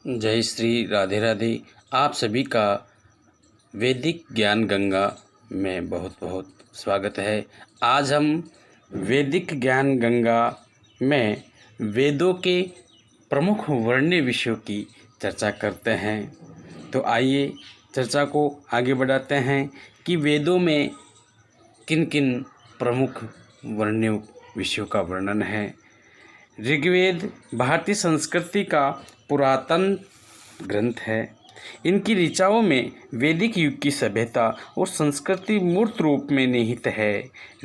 जय श्री राधे राधे। आप सभी का वैदिक ज्ञान गंगा में बहुत बहुत स्वागत है। आज हम वैदिक ज्ञान गंगा में वेदों के प्रमुख वर्ण्य विषयों की चर्चा करते हैं। तो आइए चर्चा को आगे बढ़ाते हैं कि वेदों में किन किन प्रमुख वर्ण्य विषयों का वर्णन है। ऋग्वेद भारतीय संस्कृति का पुरातन ग्रंथ है। इनकी ऋचाओं में वैदिक युग की सभ्यता और संस्कृति मूर्त रूप में निहित है।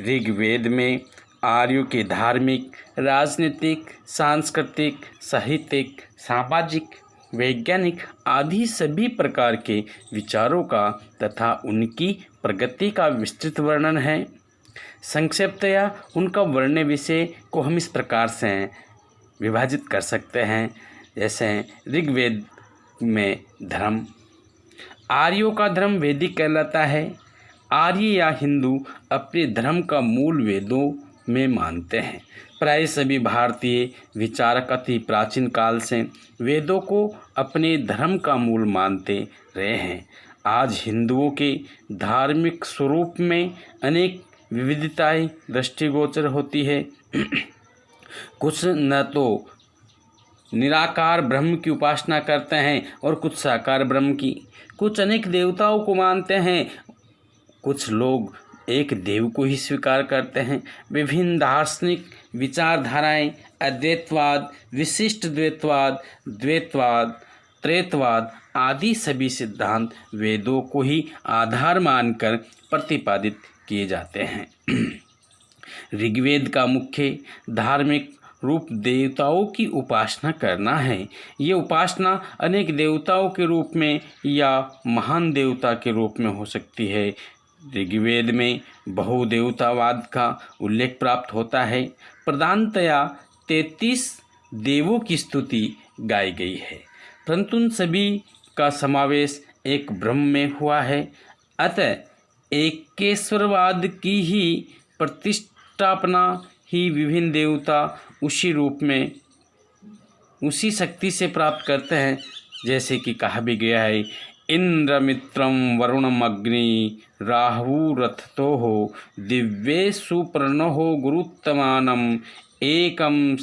ऋग्वेद में आर्यों के धार्मिक, राजनीतिक, सांस्कृतिक, साहित्यिक, सामाजिक, वैज्ञानिक आदि सभी प्रकार के विचारों का तथा उनकी प्रगति का विस्तृत वर्णन है। संक्षिप्तया उनका वर्ण्य विषय को हम इस प्रकार से विभाजित कर सकते हैं। जैसे ऋग्वेद में धर्म, आर्यों का धर्म वैदिक कहलाता है। आर्य या हिंदू अपने धर्म का मूल वेदों में मानते हैं। प्राय सभी भारतीय विचारक अति प्राचीन काल से वेदों को अपने धर्म का मूल मानते रहे हैं। आज हिंदुओं के धार्मिक स्वरूप में अनेक विविधताएं दृष्टिगोचर होती है। कुछ न तो निराकार ब्रह्म की उपासना करते हैं और कुछ साकार ब्रह्म की। कुछ अनेक देवताओं को मानते हैं, कुछ लोग एक देव को ही स्वीकार करते हैं। विभिन्न दार्शनिक विचारधाराएं अद्वैतवाद, विशिष्ट द्वैतवाद, द्वैतवाद, त्रैतवाद आदि सभी सिद्धांत वेदों को ही आधार मानकर प्रतिपादित किए जाते हैं। ऋग्वेद का मुख्य धार्मिक रूप देवताओं की उपासना करना है। ये उपासना अनेक देवताओं के रूप में या महान देवता के रूप में हो सकती है। ऋग्वेद में बहुदेवतावाद का उल्लेख प्राप्त होता है। प्रधानतया 33 देवों की स्तुति गाई गई है, परंतु उन सभी का समावेश एक ब्रह्म में हुआ है। अतः एकेश्वरवाद की ही प्रतिष्ठापना ही विभिन्न देवता उसी रूप में उसी शक्ति से प्राप्त करते हैं। जैसे कि कहा भी गया है, इंद्र मित्रम वरुणम अग्नि राहुरथतो हो दिव्ये सुप्रणो गुरुत्तमानम एकम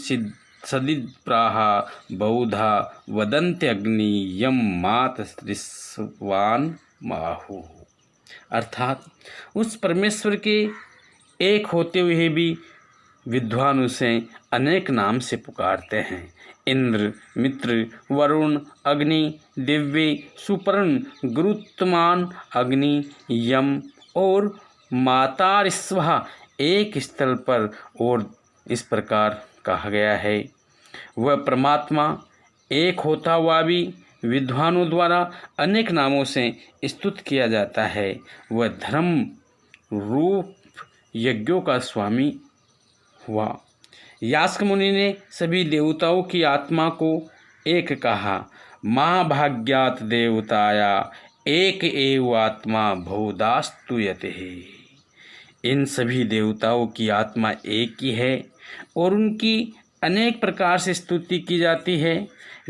सदिप्राहा बहुधा वदन्ते अग्नि यम मात ऋष्वान माहु। अर्थात उस परमेश्वर के एक होते हुए भी विद्वान उसे अनेक नाम से पुकारते हैं। इंद्र, मित्र, वरुण, अग्नि, दिव्य, सुपर्ण, गुरुत्तमान, अग्नि, यम और माता ऋष्वा एक स्थल पर और इस प्रकार कहा गया है। वह परमात्मा एक होता हुआ भी विद्वानों द्वारा अनेक नामों से स्तुत किया जाता है। वह धर्म रूप यज्ञों का स्वामी हुआ। यास्क मुनि ने सभी देवताओं की आत्मा को एक कहा। महाभाग्यात देवताया एक एव आत्मा बहुदास्तुयते। इन सभी देवताओं की आत्मा एक ही है और उनकी अनेक प्रकार से स्तुति की जाती है।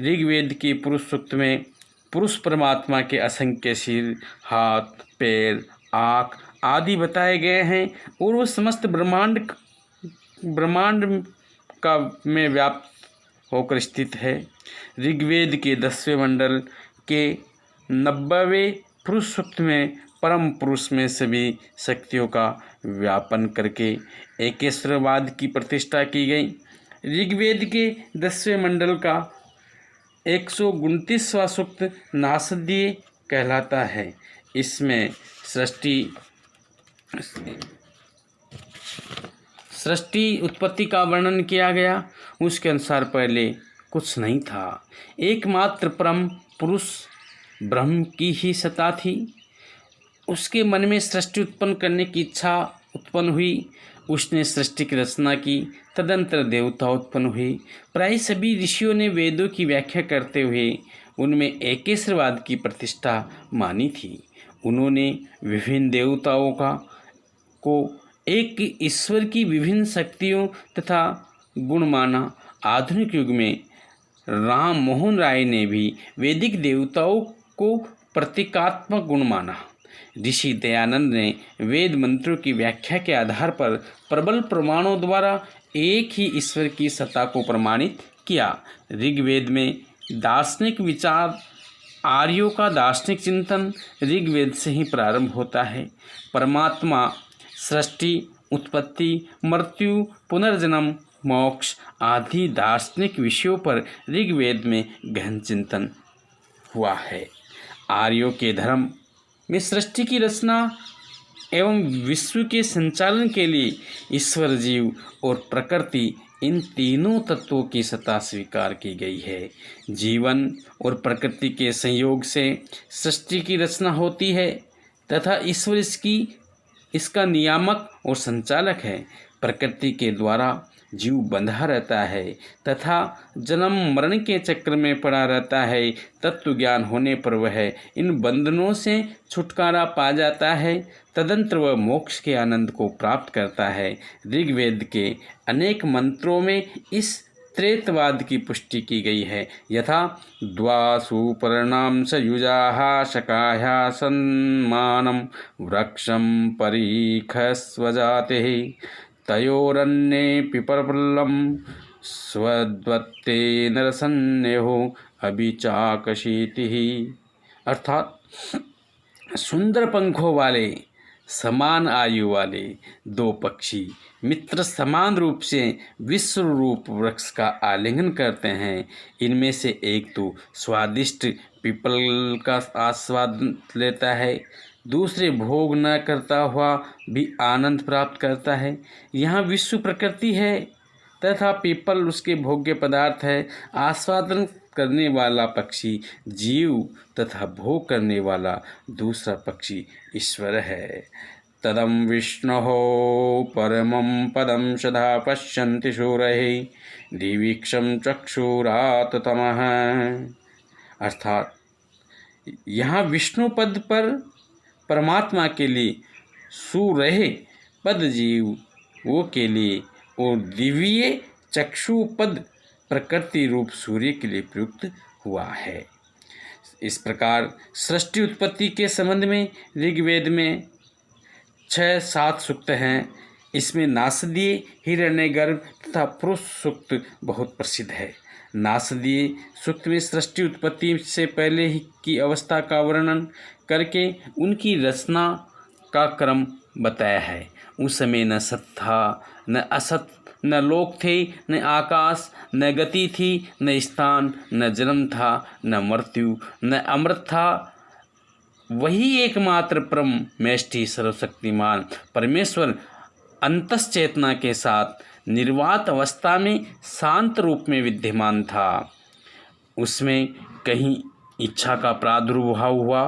ऋग्वेद के पुरुष सूक्त में पुरुष परमात्मा के असंख्य सिर, हाथ, पैर, आँख आदि बताए गए हैं और वो समस्त ब्रह्मांड का में व्याप्त होकर स्थित है। ऋग्वेद के 10वें मंडल के 90वें पुरुष सूक्त में परम पुरुष में सभी शक्तियों का व्यापन करके एकेश्वरवाद की प्रतिष्ठा की गई। ऋग्वेद के 10वें मंडल का 129वां सूक्त नासदीय कहलाता है। इसमें सृष्टि उत्पत्ति का वर्णन किया गया। उसके अनुसार पहले कुछ नहीं था, एकमात्र परम पुरुष ब्रह्म की ही सत्ता थी। उसके मन में सृष्टि उत्पन्न करने की इच्छा उत्पन्न हुई। उसने सृष्टि की रचना की, तदंतर देवता उत्पन्न हुए। प्राय सभी ऋषियों ने वेदों की व्याख्या करते हुए उनमें एकेश्वरवाद की प्रतिष्ठा मानी थी। उन्होंने विभिन्न देवताओं को एक ईश्वर की विभिन्न शक्तियों तथा गुण माना। आधुनिक युग में राम मोहन राय ने भी वैदिक देवताओं को प्रतीकात्मक गुण माना। ऋषि दयानंद ने वेद मंत्रों की व्याख्या के आधार पर प्रबल प्रमाणों द्वारा एक ही ईश्वर की सत्ता को प्रमाणित किया। ऋग्वेद में दार्शनिक विचार, आर्यों का दार्शनिक चिंतन ऋग्वेद से ही प्रारंभ होता है। परमात्मा, सृष्टि, उत्पत्ति, मृत्यु, पुनर्जन्म, मोक्ष आदि दार्शनिक विषयों पर ऋग्वेद में गहन चिंतन हुआ है। आर्यों के धर्म में सृष्टि की रचना एवं विश्व के संचालन के लिए ईश्वर, जीव और प्रकृति, इन तीनों तत्वों की सत्ता स्वीकार की गई है। जीवन और प्रकृति के संयोग से सृष्टि की रचना होती है तथा ईश्वर इसका नियामक और संचालक है। प्रकृति के द्वारा जीव बंधा रहता है तथा जन्म मरण के चक्र में पड़ा रहता है। तत्व ज्ञान होने पर वह इन बंधनों से छुटकारा पा जाता है। तदंतर वह मोक्ष के आनंद को प्राप्त करता है। ऋग्वेद के अनेक मंत्रों में इस त्रेतवाद की पुष्टि की गई है। यथा द्वासु पर्णाम सयुजाः शकाया सन्मानम वृक्षम परीखस्वजाते तयोरन्ये पिपरपल्लम स्वद्वत्ते नरसन्यो अभिचाकशीतिः। अर्थात सुंदर पंखों वाले, समान आयु वाले दो पक्षी मित्र समान रूप से विश्व रूप वृक्ष का आलिंगन करते हैं। इनमें से एक तो स्वादिष्ट पीपल का आस्वाद लेता है, दूसरे भोग न करता हुआ भी आनंद प्राप्त करता है। यहाँ विश्व प्रकृति है तथा पीपल उसके भोग्य पदार्थ है। आस्वादन करने वाला पक्षी जीव तथा भोग करने वाला दूसरा पक्षी ईश्वर है। तदम विष्णोः परमं पदं सदा पश्यन्ति शूरैः दिवीक्षं चक्षुरात् तमः। अर्थात यहाँ विष्णु पद पर परमात्मा के लिए, सूरह पद जीव वो के लिए और दिव्य चक्षु पद प्रकृति रूप सूर्य के लिए प्रयुक्त हुआ है। इस प्रकार सृष्टि उत्पत्ति के संबंध में ऋग्वेद में 6-7 सूक्त हैं। इसमें नासदीय, हिरण्यगर्भ तथा पुरुष सूक्त बहुत प्रसिद्ध है। नासदीय सूक्त में सृष्टि उत्पत्ति से पहले ही की अवस्था का वर्णन करके उनकी रचना का क्रम बताया है। उस समय न सत था, न असत, न लोक थे, न आकाश, न गति थी, न स्थान, न जन्म था, न मृत्यु, न अमृत था। वही एकमात्र परम मेष्टि सर्वशक्तिमान परमेश्वर अंतश्चेतना के साथ निर्वात अवस्था में शांत रूप में विद्यमान था। उसमें कहीं इच्छा का प्रादुर्भाव हुआ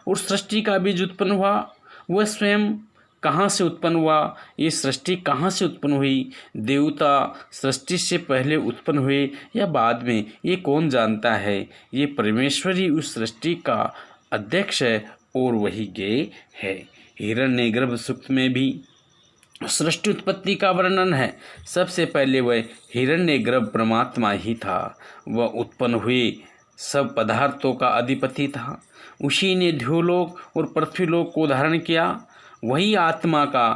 और सृष्टि का बीज उत्पन्न हुआ। वह स्वयं कहाँ से उत्पन्न हुआ, ये सृष्टि कहाँ से उत्पन्न हुई, देवता सृष्टि से पहले उत्पन्न हुए या बाद में, ये कौन जानता है। ये परमेश्वर ही उस सृष्टि का अध्यक्ष है और वही ज्ञेय है। हिरण्यगर्भ सूक्त में भी सृष्टि उत्पत्ति का वर्णन है। सबसे पहले वह हिरण्यगर्भ परमात्मा ही था। वह उत्पन्न हुए सब पदार्थों का अधिपति था। उसी ने ध्रुवलोक और पृथ्वीलोक को धारण किया। वही आत्मा का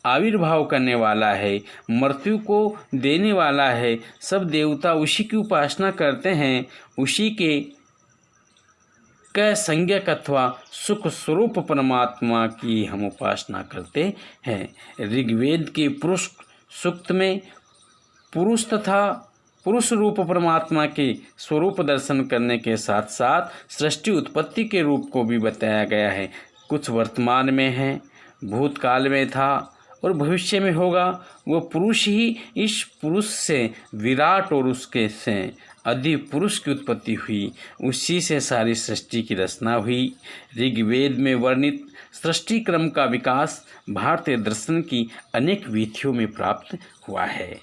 आविर्भाव करने वाला है, मृत्यु को देने वाला है। सब देवता उसी की उपासना करते हैं। उसी के संज्ञक अथवा सुख स्वरूप परमात्मा की हम उपासना करते हैं। ऋग्वेद के पुरुष सूक्त में पुरुष तथा पुरुष रूप परमात्मा के स्वरूप दर्शन करने के साथ साथ सृष्टि उत्पत्ति के रूप को भी बताया गया है। कुछ वर्तमान में है, भूतकाल में था और भविष्य में होगा। वो पुरुष ही इस पुरुष से विराट और उसके से आदि पुरुष की उत्पत्ति हुई। उसी से सारी सृष्टि की रचना हुई। ऋग्वेद में वर्णित सृष्टि क्रम का विकास भारतीय दर्शन की अनेक विधियों में प्राप्त हुआ है।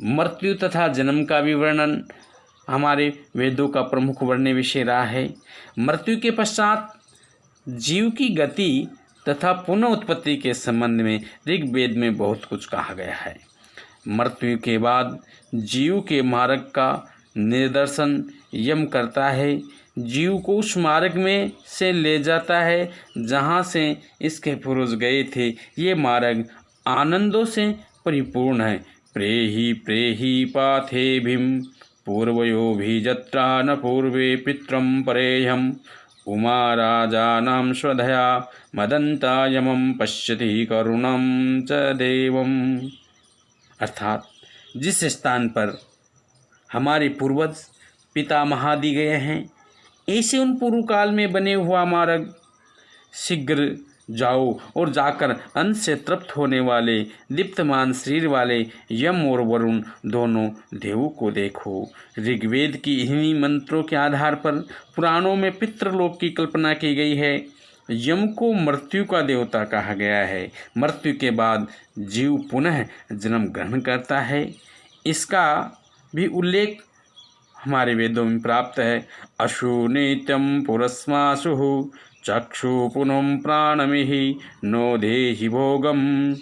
मृत्यु तथा जन्म का भी वर्णन हमारे वेदों का प्रमुख वर्ण्य विषय रहा है। मृत्यु के पश्चात जीव की गति तथा पुनः उत्पत्ति के संबंध में ऋग्वेद में बहुत कुछ कहा गया है। मृत्यु के बाद जीव के मार्ग का निर्देशन यम करता है, जीव को उस मार्ग में से ले जाता है जहाँ से इसके पूर्वज गए थे। ये मार्ग आनंदों से परिपूर्ण है। प्रेहि प्रेहि पाथेभिं पूर्वयो भी जत्रा न पूर्वे पित्रं परेयम् उमा राजानां स्वधया मदन्ता यमं पश्यति करुणं च देवम्। अर्थात जिस स्थान पर हमारे पूर्वज पितामहादि गए हैं, ऐसे उन पूर्व काल में बने हुआ मार्ग शीघ्र जाओ और जाकर अंत से तृप्त होने वाले दीप्तमान शरीर वाले यम और वरुण दोनों देवों को देखो। ऋग्वेद की इन्हीं मंत्रों के आधार पर पुराणों में पितृलोक की कल्पना की गई है। यम को मृत्यु का देवता कहा गया है। मृत्यु के बाद जीव पुनः जन्म ग्रहण करता है। इसका भी उल्लेख हमारे वेदों में प्राप्त है। अशु नित्यम पुरस्मासु चक्षु पुनः प्राणमिहि नो देहि भोगम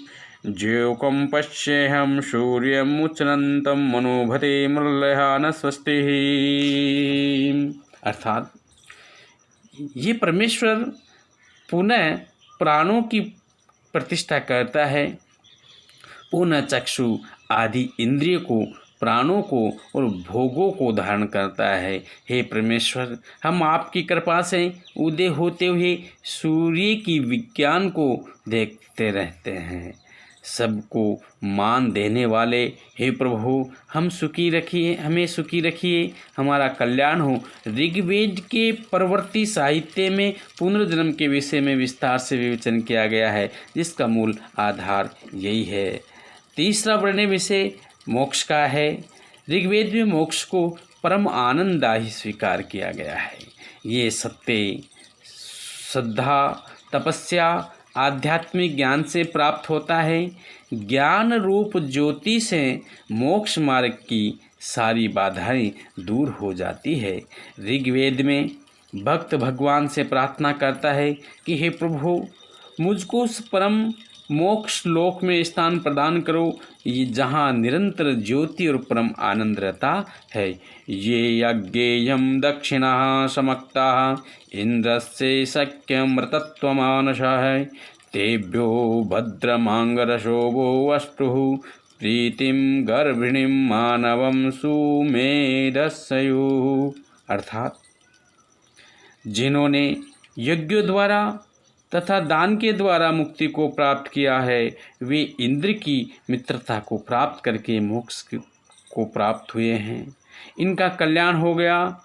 ज्योकम पश्येहम सूर्यम उच्चरंतम मनोभते मृलया न स्वस्ति। अर्थात ये परमेश्वर पुनः प्राणों की प्रतिष्ठा करता है, पुनः चक्षु आदि इंद्रिय को, प्राणों को और भोगों को धारण करता है। हे परमेश्वर, हम आपकी कृपा से उदय होते हुए सूर्य की विज्ञान को देखते रहते हैं। सबको मान देने वाले हे प्रभु, हमें सुखी रखिए, हमारा कल्याण हो। ऋग्वेद के परवर्ती साहित्य में पुनर्जन्म के विषय में विस्तार से विवेचन किया गया है, जिसका मूल आधार यही है। तीसरा वर्णन विषय मोक्ष का है। ऋग्वेद में मोक्ष को परम आनंददायी स्वीकार किया गया है। ये सत्य, श्रद्धा, तपस्या, आध्यात्मिक ज्ञान से प्राप्त होता है। ज्ञान रूप ज्योति से मोक्ष मार्ग की सारी बाधाएं दूर हो जाती है। ऋग्वेद में भक्त भगवान से प्रार्थना करता है कि हे प्रभु, मुझको उस परम मोक्ष लोक में स्थान प्रदान करो, ये जहाँ निरंतर ज्योति और परम आनंद रहता है। ये यज्ञेयम दक्षिणा समक्ता इंद्रस्य शक्यमृतत्वमानसः तेभ्यो भद्रमांगरशोभो अष्टुः प्रीतिम गर्भिणीं मानवं सुमेधस्सयुः। अर्थात जिन्होंने यज्ञों द्वारा तथा दान के द्वारा मुक्ति को प्राप्त किया है, वे इंद्र की मित्रता को प्राप्त करके मोक्ष को प्राप्त हुए हैं। इनका कल्याण हो गया।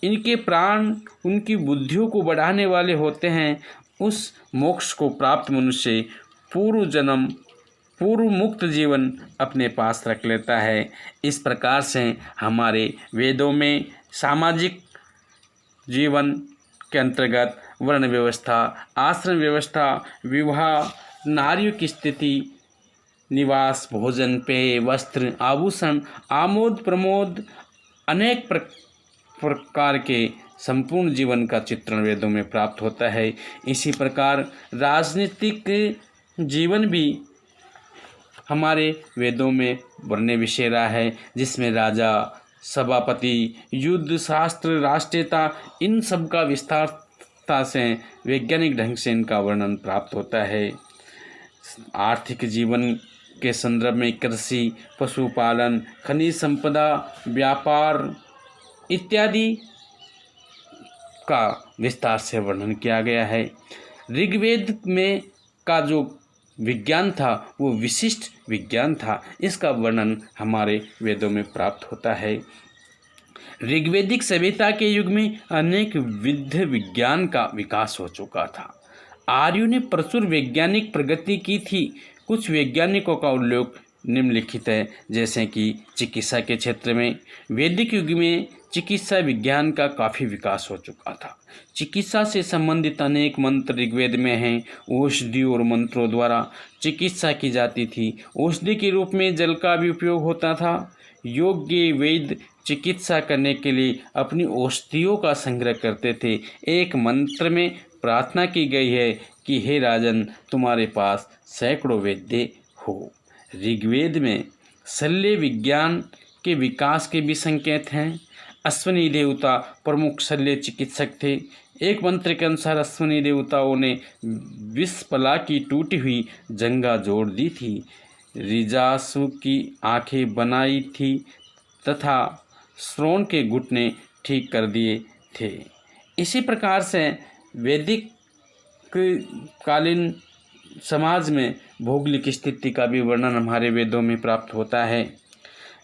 इनके प्राण उनकी बुद्धियों को बढ़ाने वाले होते हैं। उस मोक्ष को प्राप्त मनुष्य पूर्व मुक्त जीवन अपने पास रख लेता है। इस प्रकार से हमारे वेदों में सामाजिक जीवन के अंतर्गत वर्ण व्यवस्था, आश्रम व्यवस्था, विवाह, नारियों की स्थिति, निवास, भोजन, पेय, वस्त्र, आभूषण, आमोद प्रमोद, अनेक प्रकार के संपूर्ण जीवन का चित्रण वेदों में प्राप्त होता है। इसी प्रकार राजनीतिक जीवन भी हमारे वेदों में वर्ण्य विषय रहा है, जिसमें राजा, सभापति, युद्ध, शास्त्र, राष्ट्रीयता, इन सब का विस्तार से वैज्ञानिक ढंग से इनका वर्णन प्राप्त होता है। आर्थिक जीवन के संदर्भ में कृषि, पशुपालन, खनिज संपदा, व्यापार इत्यादि का विस्तार से वर्णन किया गया है। ऋग्वेद में का जो विज्ञान था वो विशिष्ट विज्ञान था। इसका वर्णन हमारे वेदों में प्राप्त होता है। ऋग्वैदिक सभ्यता के युग में अनेक विध विज्ञान का विकास हो चुका था। आर्यों ने प्रचुर वैज्ञानिक प्रगति की थी। कुछ वैज्ञानिकों का उल्लेख निम्नलिखित है, जैसे कि चिकित्सा के क्षेत्र में वैदिक युग में चिकित्सा विज्ञान का काफ़ी विकास हो चुका था। चिकित्सा से संबंधित अनेक मंत्र ऋग्वेद में हैं। औषधि और मंत्रों द्वारा चिकित्सा की जाती थी। औषधि के रूप में जल का भी उपयोग होता था। योग्य वैद्य चिकित्सा करने के लिए अपनी औषधियों का संग्रह करते थे। एक मंत्र में प्रार्थना की गई है कि हे राजन, तुम्हारे पास सैकड़ों वैद्य हो। ऋग्वेद में शल्य विज्ञान के विकास के भी संकेत हैं। अश्विनी देवता प्रमुख शल्य चिकित्सक थे। एक मंत्र के अनुसार अश्विनी देवताओं ने विषपला की टूटी हुई जंगा जोड़ दी थी, रिजासु की आंखें बनाई थी तथा श्रोण के घुटने ठीक कर दिए थे। इसी प्रकार से वैदिक कालीन समाज में भौगोलिक स्थिति का भी वर्णन हमारे वेदों में प्राप्त होता है।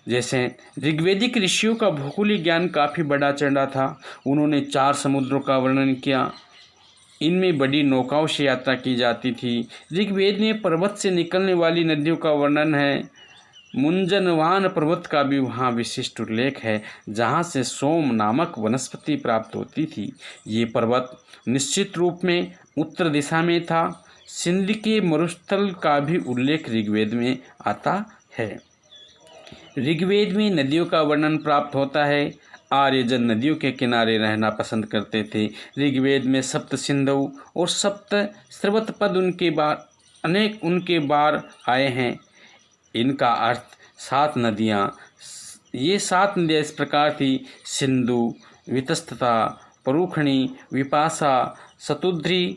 जैसे ऋग्वेदिक ऋषियों का भौगोलिक ज्ञान काफ़ी बड़ा चढ़ा था। उन्होंने 4 समुद्रों का वर्णन किया। इनमें बड़ी नौकाओं से यात्रा की जाती थी। ऋग्वेद में पर्वत से निकलने वाली नदियों का वर्णन है। मुंजनवान पर्वत का भी वहाँ विशिष्ट उल्लेख है, जहाँ से सोम नामक वनस्पति प्राप्त होती थी। ये पर्वत निश्चित रूप में उत्तर दिशा में था। सिंध के मरुस्थल का भी उल्लेख ऋग्वेद में आता है। ऋग्वेद में नदियों का वर्णन प्राप्त होता है। आर्यजन नदियों के किनारे रहना पसंद करते थे। ऋग्वेद में सप्त सिंधु और सप्त स्रवत पद उनके बार आए हैं। इनका अर्थ 7 नदियाँ। ये 7 नदियाँ इस प्रकार थी: सिंधु, वितस्तता, परूखणी, विपाशा, शतुद्री,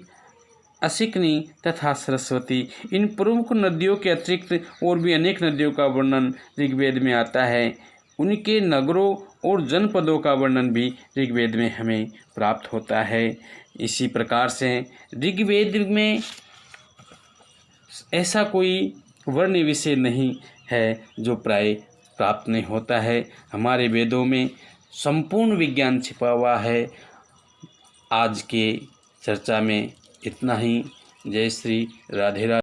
असिकनी तथा सरस्वती। इन प्रमुख नदियों के अतिरिक्त और भी अनेक नदियों का वर्णन ऋग्वेद में आता है। उनके नगरों और जनपदों का वर्णन भी ऋग्वेद में हमें प्राप्त होता है। इसी प्रकार से ऋग्वेद में ऐसा कोई वर्ण विषय नहीं है जो प्राय प्राप्त नहीं होता है। हमारे वेदों में संपूर्ण विज्ञान छिपा हुआ है। आज के चर्चा में इतना ही। जय श्री राधे राधे।